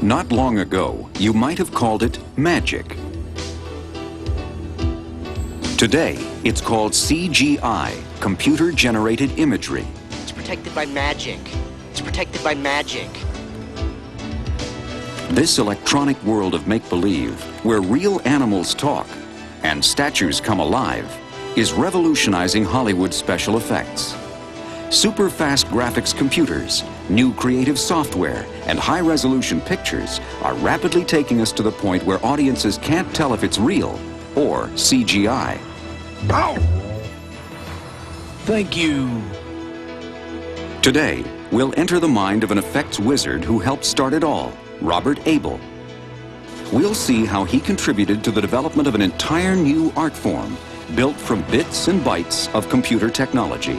Not long ago, you might have called it magic. Today, it's called CGI, computer-generated imagery. It's protected by magic. It's protected by magic. This electronic world of make-believe, where real animals talk and statues come alive, is revolutionizing Hollywood special effects. Super-fast graphics computers, new creative software, and high-resolution pictures are rapidly taking us to the point where audiences can't tell if it's real or CGI. Ow! Thank you. Today, we'll enter the mind of an effects wizard who helped start it all, Robert Abel. We'll see how he contributed to the development of an entire new art form built from bits and bytes of computer technology.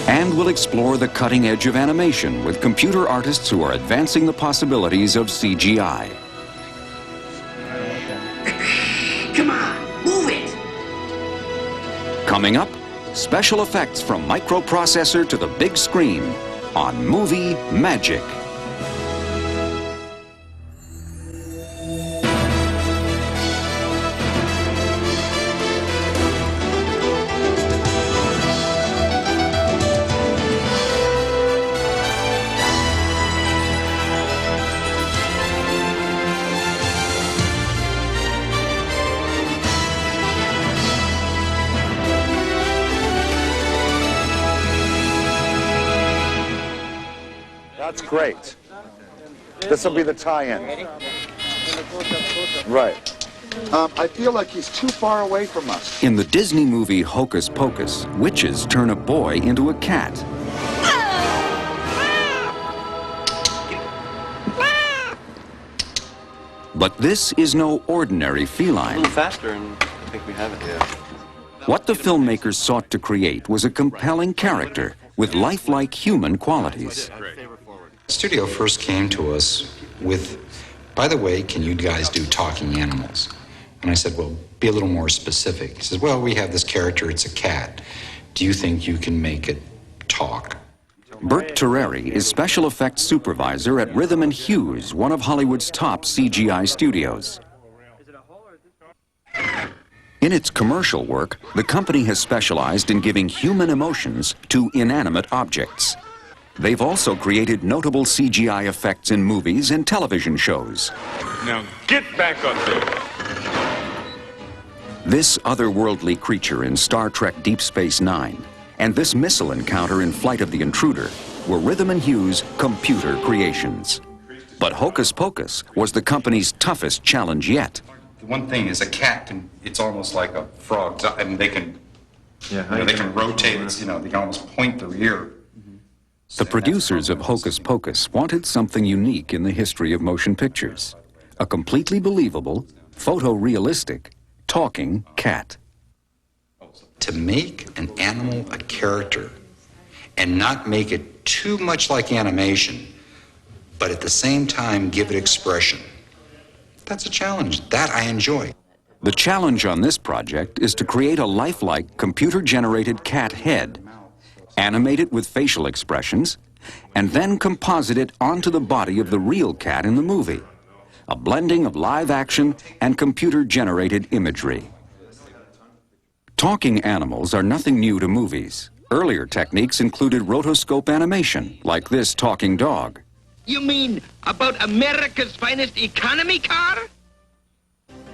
And we'll explore the cutting edge of animation with computer artists who are advancing the possibilities of CGI. Come on, move it! Coming up, special effects from microprocessor to the big screen on Movie Magic. That's great. This will be the tie-in. Right. I feel like he's too far away from us. In the Disney movie Hocus Pocus, witches turn a boy into a cat. But this is no ordinary feline. A little faster, and I think we have it, yeah. What the filmmakers sought to create was a compelling character with lifelike human qualities. The studio first came to us with, by the way, can you guys do talking animals? And I said, well, be a little more specific. He says, well, we have this character, it's a cat. Do you think you can make it talk? Bert Terreri is special effects supervisor at Rhythm and Hues, one of Hollywood's top CGI studios. In its commercial work, the company has specialized in giving human emotions to inanimate objects. They've also created notable CGI effects in movies and television shows. Now get back up there. This otherworldly creature in Star Trek Deep Space Nine and this missile encounter in Flight of the Intruder were Rhythm and Hues' computer creations. But Hocus Pocus was the company's toughest challenge yet. The one thing is a cat can, it's almost like a frog. I mean, they can, they can rotate, they can almost point their ear. The producers of Hocus Pocus wanted something unique in the history of motion pictures. A completely believable, photorealistic, talking cat. To make an animal a character and not make it too much like animation, but at the same time give it expression. That's a challenge. That I enjoy. The challenge on this project is to create a lifelike computer-generated cat head, animate it with facial expressions, and then composite it onto the body of the real cat in the movie. A blending of live action and computer-generated imagery. Talking animals are nothing new to movies. Earlier techniques included rotoscope animation, like this talking dog. You mean about America's finest economy car?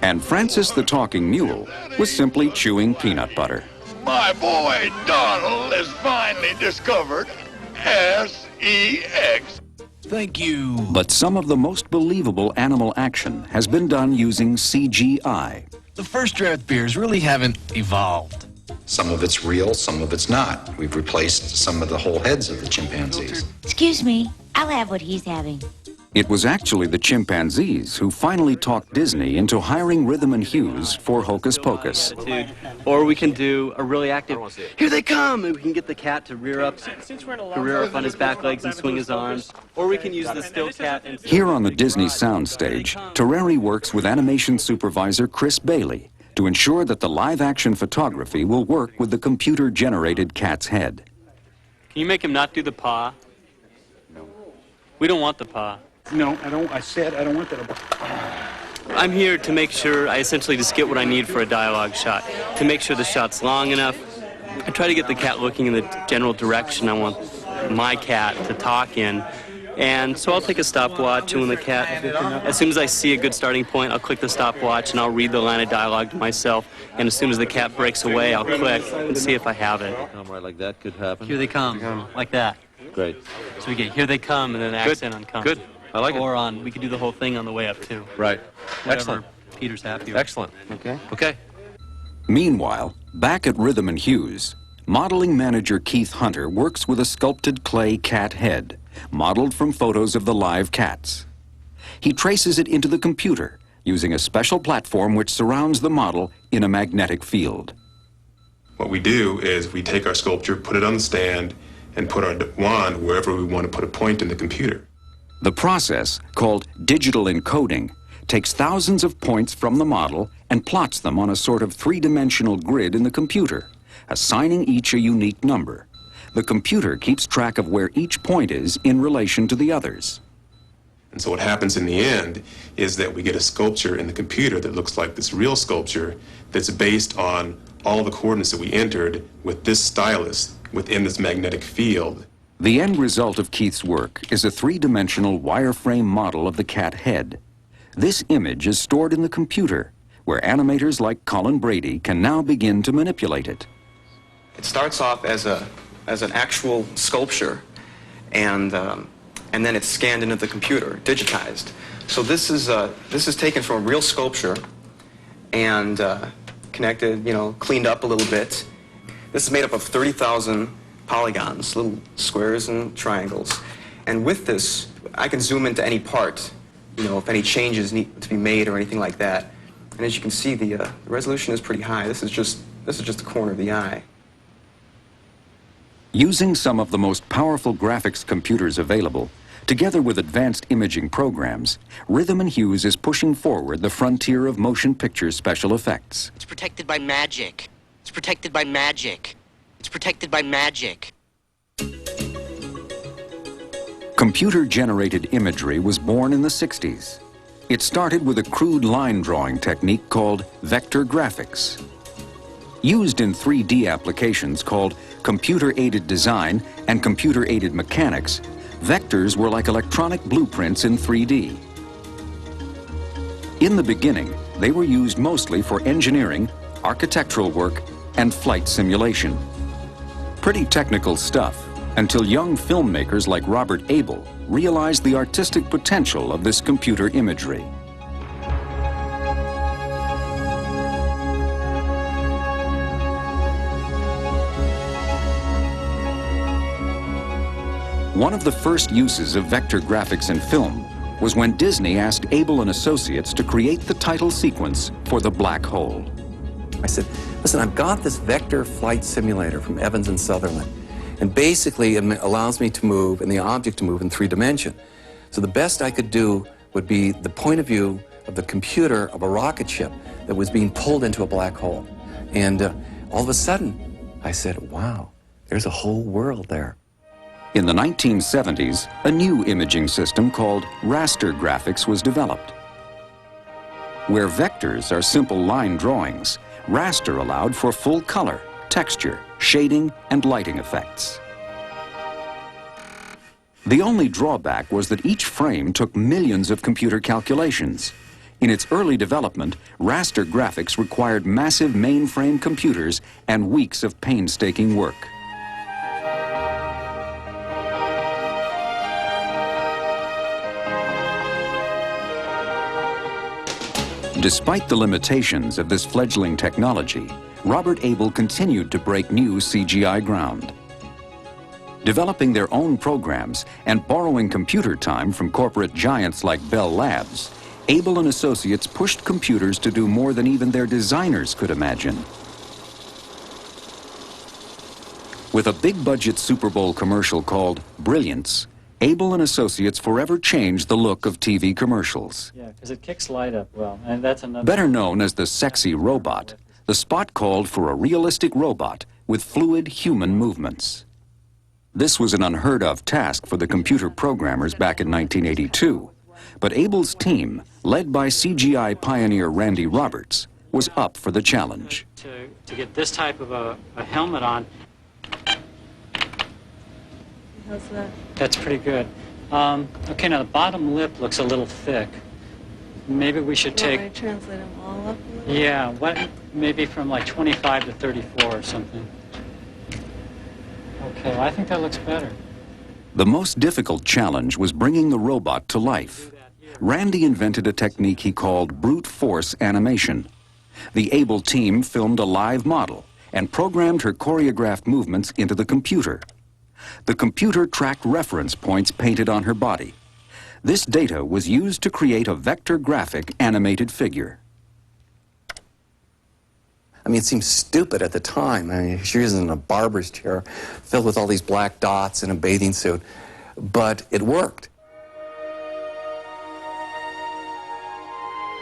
And Francis the Talking Mule was simply chewing peanut butter. My boy Donald has finally discovered SEX. Thank you. But some of the most believable animal action has been done using CGI. The first draft beers really haven't evolved. Some of it's real, some of it's not. We've replaced some of the whole heads of the chimpanzees. Excuse me, I'll have what he's having. It was actually the chimpanzees who finally talked Disney into hiring Rhythm and Hues for Hocus Pocus. Or we can do a really active, here they come, and we can get the cat to rear up on his back legs and swing his arms. Or we can use the still cat and... Here on the Disney soundstage, Terreri works with animation supervisor Chris Bailey to ensure that the live-action photography will work with the computer-generated cat's head. Can you make him not do the paw? We don't want the paw. No, I don't. I said I don't want that. I'm here to make sure I essentially just get what I need for a dialogue shot, to make sure the shot's long enough. I try to get the cat looking in the general direction I want my cat to talk in. And so I'll take a stopwatch, and when the cat, as soon as I see a good starting point, I'll click the stopwatch and I'll read the line of dialogue to myself. And as soon as the cat breaks away, I'll click and see if I have it. Come right like that could happen. Here they come, like that. Great. So we get here they come and then an accent on come. Good. I like it. Or on, we could do the whole thing on the way up too. Right. Whatever Excellent. Peter's happy with. Excellent. Okay. Okay. Meanwhile, back at Rhythm and Hughes, modeling manager Keith Hunter works with a sculpted clay cat head, modeled from photos of the live cats. He traces it into the computer using a special platform which surrounds the model in a magnetic field. What we do is we take our sculpture, put it on the stand, and put our wand wherever we want to put a point in the computer. The process, called digital encoding, takes thousands of points from the model and plots them on a sort of three-dimensional grid in the computer, assigning each a unique number. The computer keeps track of where each point is in relation to the others. And so what happens in the end is that we get a sculpture in the computer that looks like this real sculpture that's based on all the coordinates that we entered with this stylus within this magnetic field. The end result of Keith's work is a three-dimensional wireframe model of the cat head. This image is stored in the computer, where animators like Colin Brady can now begin to manipulate it. It starts off as an actual sculpture, and then it's scanned into the computer, digitized. So this is taken from a real sculpture and connected, cleaned up a little bit. This is made up of 30,000 polygons, little squares and triangles. And with this, I can zoom into any part, if any changes need to be made or anything like that. And as you can see, the resolution is pretty high. This is just the corner of the eye. Using some of the most powerful graphics computers available, together with advanced imaging programs, Rhythm and Hughes is pushing forward the frontier of motion picture special effects. It's protected by magic. It's protected by magic. It's protected by magic. Computer-generated imagery was born in the 60s. It started with a crude line drawing technique called vector graphics. Used in 3D applications called computer-aided design and computer-aided mechanics, vectors were like electronic blueprints in 3D. In the beginning, they were used mostly for engineering, architectural work, and flight simulation. Pretty technical stuff, until young filmmakers like Robert Abel realized the artistic potential of this computer imagery. One of the first uses of vector graphics in film was when Disney asked Abel and Associates to create the title sequence for The Black Hole. I said, listen, I've got this vector flight simulator from Evans and Sutherland, and basically it allows me to move and the object to move in 3 dimensions. So the best I could do would be the point of view of the computer of a rocket ship that was being pulled into a black hole. And all of a sudden, I said, wow, there's a whole world there. In the 1970s, a new imaging system called raster graphics was developed. Where vectors are simple line drawings, raster allowed for full color, texture, shading, and lighting effects. The only drawback was that each frame took millions of computer calculations. In its early development, raster graphics required massive mainframe computers and weeks of painstaking work. Despite the limitations of this fledgling technology, Robert Abel continued to break new CGI ground. Developing their own programs and borrowing computer time from corporate giants like Bell Labs, Abel and Associates pushed computers to do more than even their designers could imagine. With a big-budget Super Bowl commercial called Brilliance, Abel and Associates forever changed the look of TV commercials. Yeah, because it kicks light up well, and that's another... Better known as the sexy robot, the spot called for a realistic robot with fluid human movements. This was an unheard-of task for the computer programmers back in 1982. But Abel's team, led by CGI pioneer Randy Roberts, was up for the challenge. To get this type of a helmet on, how's that? that's pretty good. Okay, now the bottom lip looks a little thick. Maybe we should take... Want me to translate them all up a little? Yeah, maybe from like 25 to 34 or something. Okay, well, I think that looks better. The most difficult challenge was bringing the robot to life. Randy invented a technique he called brute force animation. The Abel team filmed a live model and programmed her choreographed movements into the computer. The computer tracked reference points painted on her body. This data was used to create a vector graphic animated figure. I mean, it seems stupid at the time. I mean, she was in a barber's chair filled with all these black dots in a bathing suit, but it worked.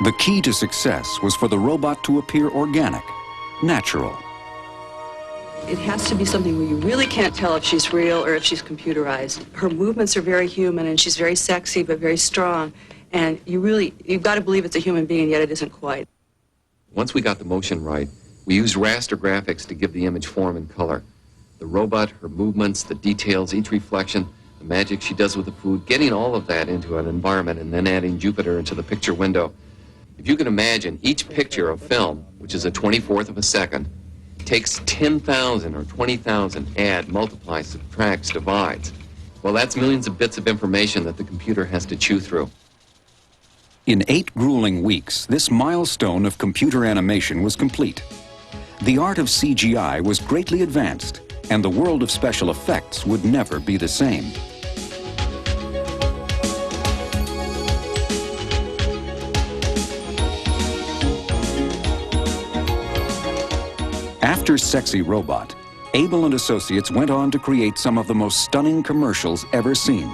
The key to success was for the robot to appear organic, natural. It has to be something where you really can't tell if she's real or if she's computerized. Her movements are very human, and she's very sexy but very strong. And you've got to believe it's a human being, yet it isn't quite. Once we got the motion right, we used raster graphics to give the image form and color. The robot, her movements, the details, each reflection, the magic she does with the food, getting all of that into an environment and then adding Jupiter into the picture window. If you can imagine, each picture of film, which is a 24th of a second, takes 10,000 or 20,000, add, multiplies, subtracts, divides. Well, that's millions of bits of information that the computer has to chew through. In 8 grueling weeks, this milestone of computer animation was complete. The art of CGI was greatly advanced, and the world of special effects would never be the same. After Sexy Robot, Abel and Associates went on to create some of the most stunning commercials ever seen.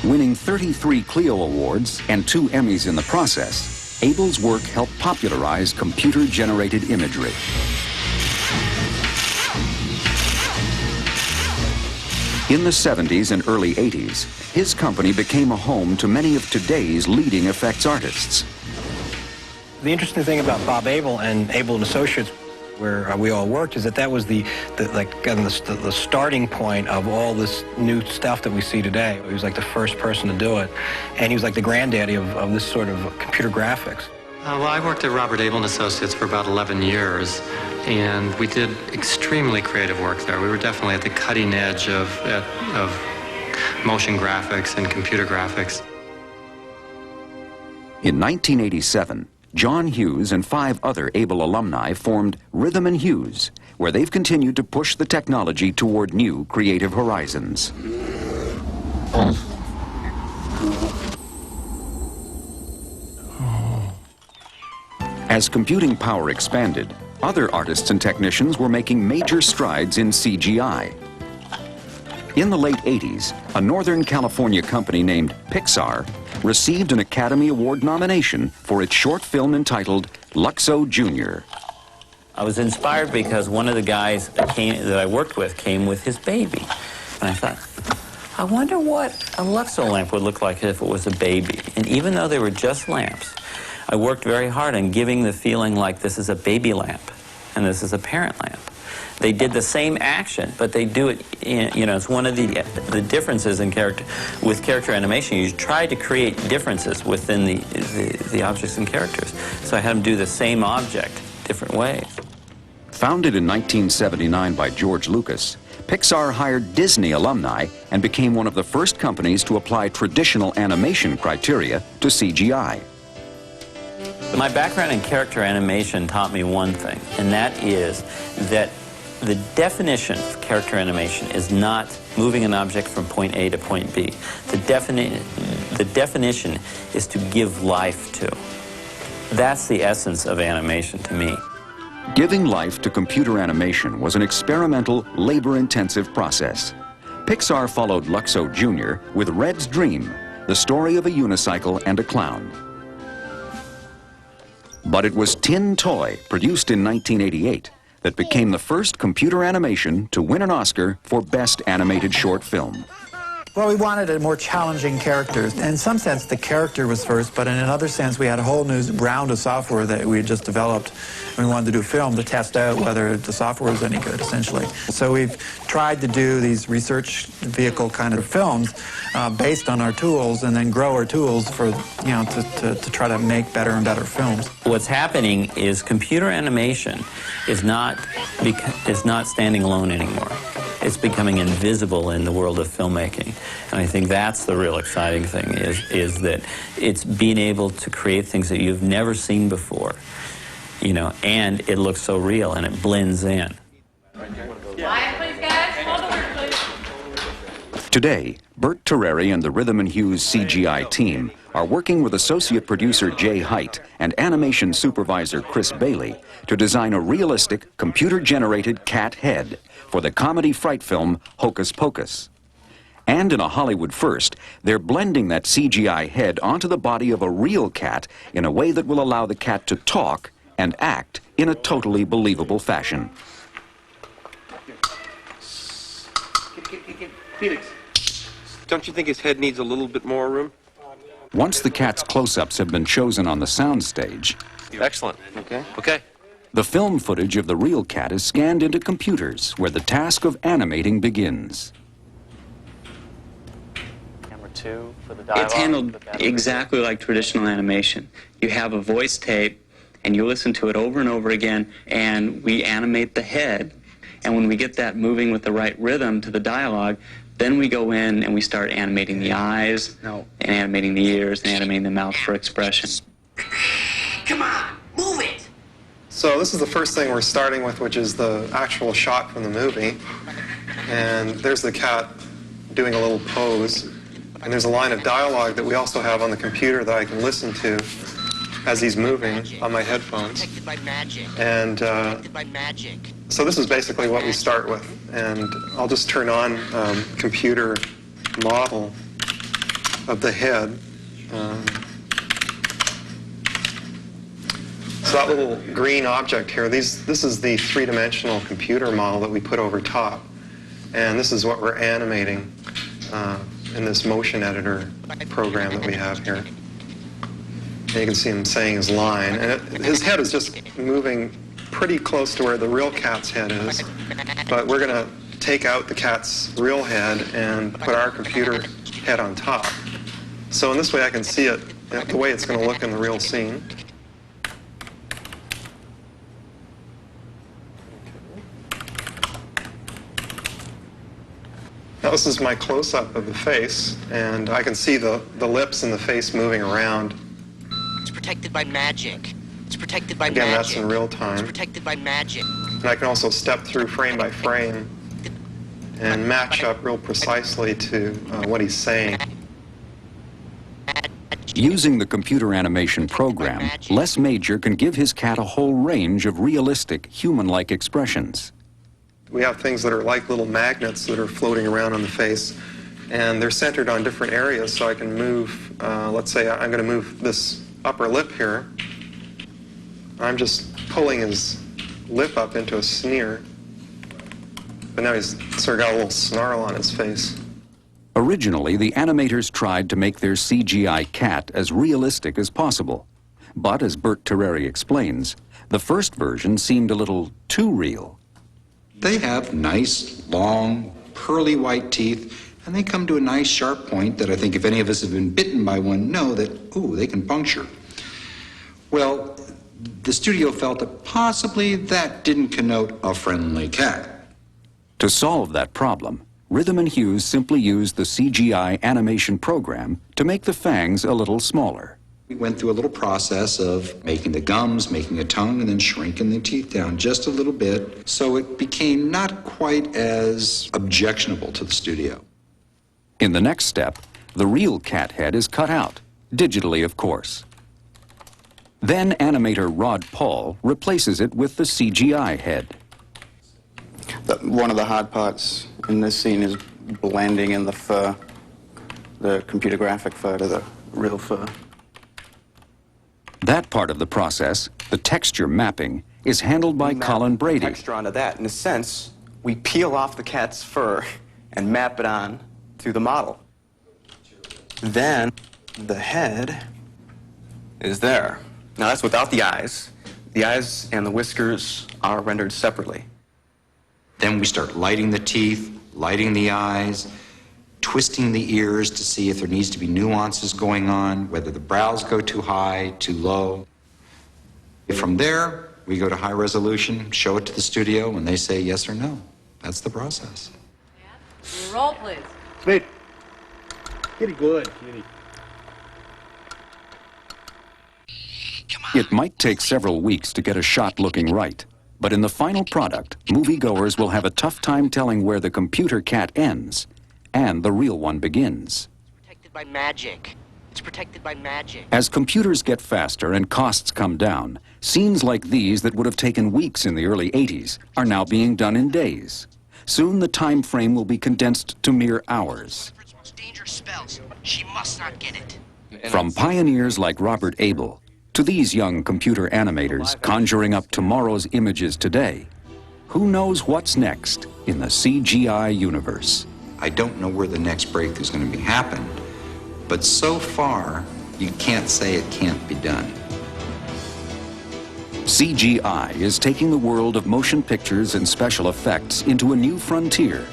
Winning 33 Clio Awards and 2 Emmys in the process, Abel's work helped popularize computer-generated imagery. In the 70s and early 80s, his company became a home to many of today's leading effects artists. The interesting thing about Bob Abel and Abel and Associates, where we all worked, is that was the starting point of all this new stuff that we see today. He was like the first person to do it, and he was like the granddaddy of this sort of computer graphics. Well, I worked at Robert Abel and Associates for about 11 years, and we did extremely creative work there. We were definitely at the cutting edge of motion graphics and computer graphics. In 1987, John Hughes and 5 other Abel alumni formed Rhythm and Hughes, where they've continued to push the technology toward new creative horizons. As computing power expanded, other artists and technicians were making major strides in CGI. In the late 80s, a Northern California company named Pixar received an Academy Award nomination for its short film entitled Luxo Jr. I was inspired because one of the guys that I worked with came with his baby. And I thought, I wonder what a Luxo lamp would look like if it was a baby. And even though they were just lamps, I worked very hard on giving the feeling like this is a baby lamp and this is a parent lamp. They did the same action, but they do it, it's one of the differences in with character animation. You try to create differences within the objects and characters. So I had them do the same object different ways. Founded in 1979 by George Lucas, Pixar hired Disney alumni and became one of the first companies to apply traditional animation criteria to CGI. My background in character animation taught me one thing, and that is that the definition of character animation is not moving an object from point A to point B. The definition is to give life to. That's the essence of animation to me. Giving life to computer animation was an experimental, labor-intensive process. Pixar followed Luxo Jr. with Red's Dream, the story of a unicycle and a clown. But it was Tin Toy, produced in 1988, that became the first computer animation to win an Oscar for Best Animated Short Film. Well, we wanted a more challenging character. In some sense, the character was first, but in another sense, we had a whole new round of software that we had just developed. We wanted to do film to test out whether the software was any good, essentially. So we've tried to do these research vehicle kind of films based on our tools, and then grow our tools for, you know, to try to make better and better films. What's happening is computer animation is not standing alone anymore. It's becoming invisible in the world of filmmaking. And I think that's the real exciting thing, is that it's being able to create things that you've never seen before, you know, and it looks so real and it blends in. Quiet, please, guys. Hold the word, please. Today, Bert Terreri and the Rhythm and Hues CGI team are working with associate producer Jay Height and animation supervisor Chris Bailey to design a realistic, computer-generated cat head for the comedy fright film Hocus Pocus. And in a Hollywood first, they're blending that CGI head onto the body of a real cat in a way that will allow the cat to talk and act in a totally believable fashion. Felix, don't you think his head needs a little bit more room? Once the cat's close-ups have been chosen on the soundstage, Excellent. Okay. Okay. the film footage of the real cat is scanned into computers where the task of animating begins. It's handled exactly like traditional animation. You have a voice tape, and you listen to it over and over again, and we animate the head. And when we get that moving with the right rhythm to the dialogue, then we go in and we start animating the eyes, and animating the ears, and animating the mouth for expression. Come on, move it! So this is the first thing we're starting with, which is the actual shot from the movie. And there's the cat doing a little pose. And there's a line of dialogue that we also have on the computer that I can listen to as he's moving on my headphones. And so this is basically what we start with. And I'll just turn on computer model of the head. So that little green object here, this is the three-dimensional computer model that we put over top. And this is what we're animating in this motion editor program that we have here. And you can see him saying his line. And his head is just moving pretty close to where the real cat's head is. But we're going to take out the cat's real head and put our computer head on top. So in this way I can see it, the way it's going to look in the real scene. Now this is my close-up of the face, and I can see the lips and the face moving around. It's protected by magic. It's protected by Again, magic. that's in real time. It's protected by magic. And I can also step through frame by frame and match up real precisely to what he's saying. Using the computer animation program, Les Major can give his cat a whole range of realistic, human-like expressions. We have things that are like little magnets that are floating around on the face, and they're centered on different areas, so I can move, let's say I'm going to move this upper lip here. I'm just pulling his lip up into a sneer, but now he's sort of got a little snarl on his face. Originally, the animators tried to make their CGI cat as realistic as possible. But, as Bert Terreri explains, the first version seemed a little too real. They have nice, long, pearly white teeth, and they come to a nice sharp point that I think if any of us have been bitten by one know that, ooh, they can puncture. Well, the studio felt that possibly that didn't connote a friendly cat. To solve that problem, Rhythm and Hues simply used the CGI animation program to make the fangs a little smaller. We went through a little process of making the gums, making a tongue, and then shrinking the teeth down just a little bit, so it became not quite as objectionable to the studio. In the next step, the real cat head is cut out, digitally of course. Then animator Rod Paul replaces it with the CGI head. One of the hard parts in this scene is blending in the fur, the computer graphic fur to the real fur. That part of the process The texture mapping is handled by Colin Brady. Texture onto that. In a sense, we peel off the cat's fur and map it on to the model. Then the head is there. Now that's without the eyes. The eyes and the whiskers are rendered separately. Then we start lighting the teeth, lighting the eyes, twisting the ears to see if there needs to be nuances going on, whether the brows go too high, too low. From there, we go to high resolution, show it to the studio, and they say yes or no. That's the process. Roll, please. Sweet. Kitty good, kitty. It might take several weeks to get a shot looking right, but in the final product, moviegoers will have a tough time telling where the computer cat ends and the real one begins. Protected by magic. It's protected by magic. As computers get faster and costs come down, scenes like these that would have taken weeks in the early 80s are now being done in days. Soon the time frame will be condensed to mere hours. Dangerous spells. She must not get it. From pioneers like Robert Abel to these young computer animators conjuring up tomorrow's images today, who knows what's next in the CGI universe? I don't know where the next break is going to happen, but so far, you can't say it can't be done. CGI is taking the world of motion pictures and special effects into a new frontier,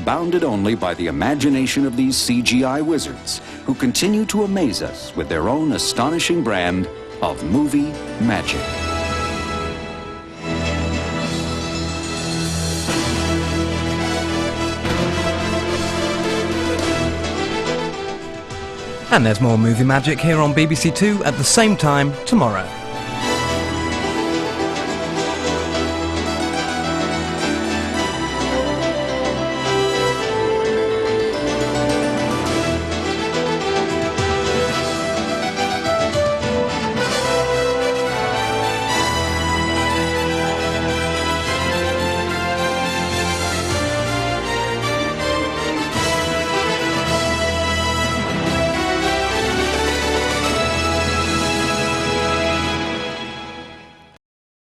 bounded only by the imagination of these CGI wizards who continue to amaze us with their own astonishing brand of movie magic. And there's more Movie Magic here on BBC Two at the same time tomorrow.